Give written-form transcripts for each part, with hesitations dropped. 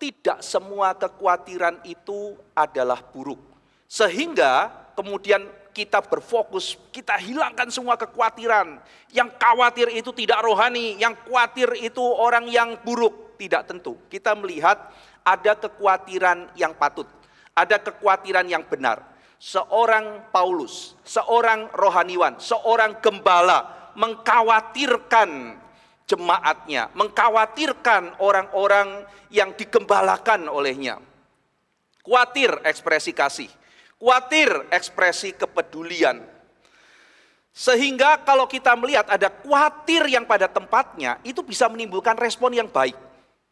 tidak semua kekhawatiran itu adalah buruk. Sehingga kemudian kita berfokus, kita hilangkan semua kekhawatiran. Yang khawatir itu tidak rohani, yang khawatir itu orang yang buruk. Tidak tentu. Kita melihat ada kekhawatiran yang patut, ada kekhawatiran yang benar. Seorang Paulus, seorang rohaniwan, seorang gembala mengkhawatirkan jemaatnya, mengkhawatirkan orang-orang yang digembalakan olehnya. Khawatir ekspresi kasih, khawatir ekspresi kepedulian. Sehingga kalau kita melihat ada khawatir yang pada tempatnya, itu bisa menimbulkan respon yang baik.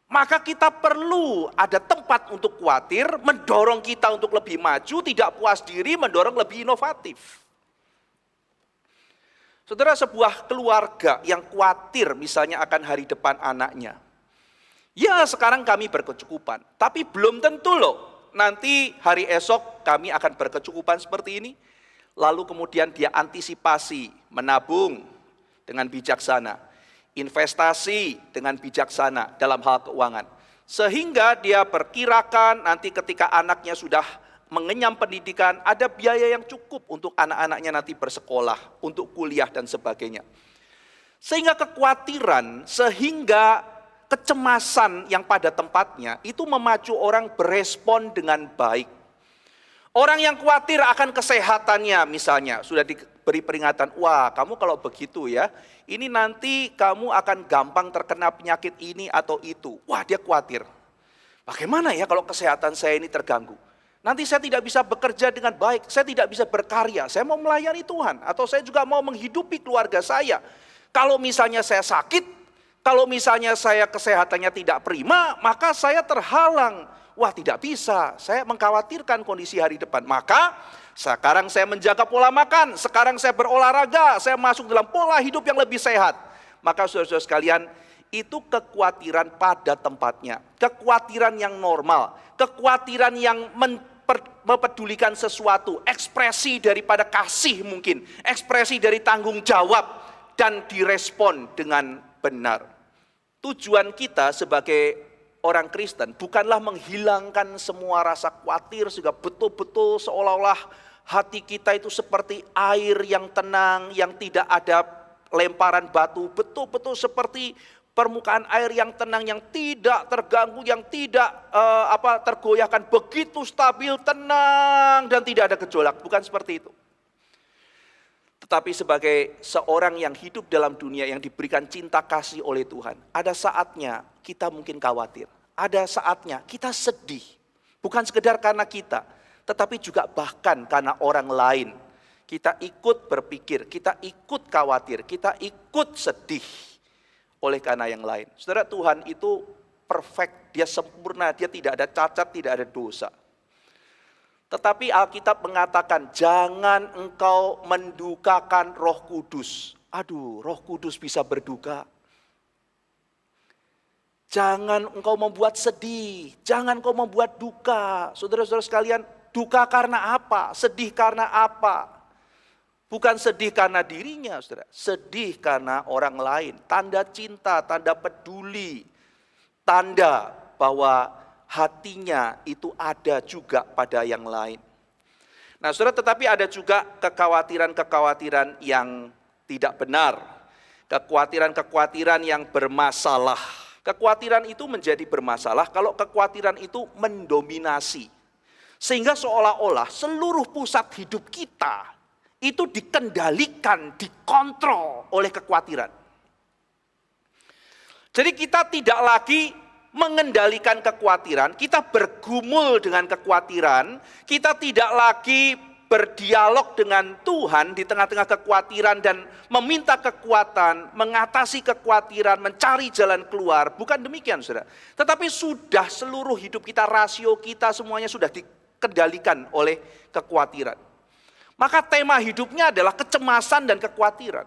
Maka kita perlu ada tempat untuk khawatir, mendorong kita untuk lebih maju, tidak puas diri, mendorong lebih inovatif. Saudara, sebuah keluarga yang khawatir misalnya akan hari depan anaknya. Ya, sekarang kami berkecukupan, tapi belum tentu loh. Nanti hari esok kami akan berkecukupan seperti ini. Lalu kemudian dia antisipasi, menabung dengan bijaksana. Investasi dengan bijaksana dalam hal keuangan. Sehingga dia perkirakan nanti ketika anaknya sudah mengenyam pendidikan, ada biaya yang cukup untuk anak-anaknya nanti bersekolah, untuk kuliah dan sebagainya. Sehingga kekhawatiran, sehingga kecemasan yang pada tempatnya, itu memacu orang berespon dengan baik. Orang yang khawatir akan kesehatannya misalnya, sudah diberi peringatan, wah kamu kalau begitu ya, ini nanti kamu akan gampang terkena penyakit ini atau itu. Wah, dia khawatir. Bagaimana ya kalau kesehatan saya ini terganggu? Nanti saya tidak bisa bekerja dengan baik, saya tidak bisa berkarya, saya mau melayani Tuhan, atau saya juga mau menghidupi keluarga saya. Kalau misalnya saya sakit, kalau misalnya saya kesehatannya tidak prima, maka saya terhalang. Wah, tidak bisa, saya mengkhawatirkan kondisi hari depan. Maka sekarang saya menjaga pola makan, sekarang saya berolahraga, saya masuk dalam pola hidup yang lebih sehat. Maka saudara-saudara sekalian, itu kekhawatiran pada tempatnya. Kekhawatiran yang normal, kekhawatiran yang mempedulikan sesuatu, ekspresi daripada kasih mungkin, ekspresi dari tanggung jawab, dan direspon dengan benar. Tujuan kita sebagai orang Kristen bukanlah menghilangkan semua rasa khawatir sehingga betul-betul seolah-olah hati kita itu seperti air yang tenang, yang tidak ada lemparan batu, betul-betul seperti permukaan air yang tenang, yang tidak terganggu, yang tidak tergoyahkan, begitu stabil, tenang, dan tidak ada gejolak. Bukan seperti itu. Tetapi sebagai seorang yang hidup dalam dunia yang diberikan cinta kasih oleh Tuhan, ada saatnya kita mungkin khawatir, ada saatnya kita sedih, bukan sekedar karena kita, tetapi juga bahkan karena orang lain. Kita ikut berpikir, kita ikut khawatir, kita ikut sedih oleh karena yang lain. Saudara, Tuhan itu perfect, dia sempurna, dia tidak ada cacat, tidak ada dosa. Tetapi Alkitab mengatakan, jangan engkau mendukakan Roh Kudus. Aduh, Roh Kudus bisa berduka. Jangan engkau membuat sedih, jangan engkau membuat duka. Saudara-saudara sekalian, duka karena apa? Sedih karena apa? Bukan sedih karena dirinya, saudara. Sedih karena orang lain. Tanda cinta, tanda peduli. Tanda bahwa hatinya itu ada juga pada yang lain. Nah, saudara, tetapi ada juga kekhawatiran-kekhawatiran yang tidak benar. Kekhawatiran-kekhawatiran yang bermasalah. Kekhawatiran itu menjadi bermasalah kalau kekhawatiran itu mendominasi. Sehingga seolah-olah seluruh pusat hidup kita itu dikendalikan, dikontrol oleh kekhawatiran. Jadi kita tidak lagi mengendalikan kekhawatiran, kita bergumul dengan kekhawatiran, kita tidak lagi berdialog dengan Tuhan di tengah-tengah kekhawatiran dan meminta kekuatan, mengatasi kekhawatiran, mencari jalan keluar. Bukan demikian, saudara. Tetapi sudah seluruh hidup kita, rasio kita semuanya sudah dikendalikan oleh kekhawatiran. Maka tema hidupnya adalah kecemasan dan kekhawatiran.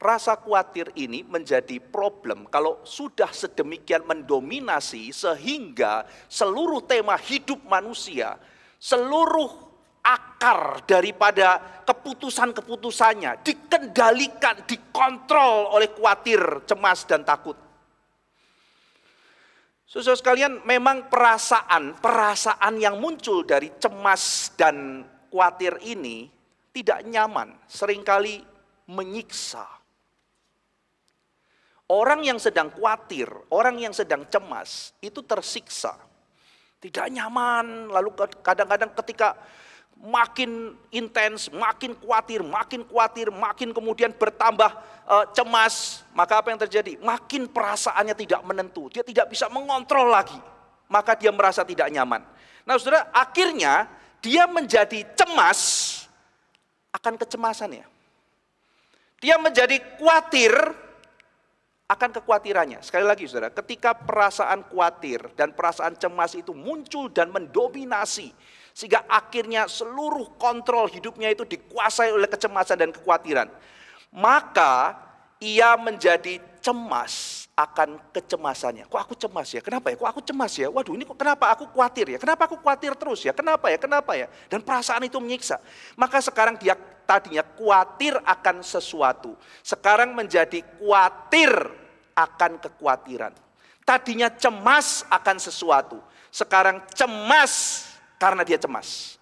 Rasa khawatir ini menjadi problem kalau sudah sedemikian mendominasi sehingga seluruh tema hidup manusia, seluruh akar daripada keputusan-keputusannya dikendalikan, dikontrol oleh khawatir, cemas, dan takut. Saudara sekalian, memang perasaan yang muncul dari cemas dan khawatir ini tidak nyaman, seringkali menyiksa. Orang yang sedang khawatir, orang yang sedang cemas, itu tersiksa. Tidak nyaman, lalu kadang-kadang ketika makin intens, makin khawatir, makin kemudian bertambah cemas, maka apa yang terjadi? Makin perasaannya tidak menentu, dia tidak bisa mengontrol lagi, maka dia merasa tidak nyaman. Nah saudara, akhirnya dia menjadi cemas akan kecemasannya. Dia menjadi khawatir akan kekhawatirannya. Sekali lagi saudara, ketika perasaan khawatir dan perasaan cemas itu muncul dan mendominasi, sehingga akhirnya seluruh kontrol hidupnya itu dikuasai oleh kecemasan dan kekhawatiran, maka ia menjadi cemas akan kecemasannya. Kok aku cemas ya? Kenapa ya? Kok aku cemas ya? Waduh, ini kok kenapa aku khawatir ya? Kenapa aku khawatir terus ya? Kenapa ya? Kenapa ya? Dan perasaan itu menyiksa. Maka sekarang dia tadinya khawatir akan sesuatu, sekarang menjadi khawatir akan kekhawatiran. Tadinya cemas akan sesuatu, sekarang cemas karena dia cemas.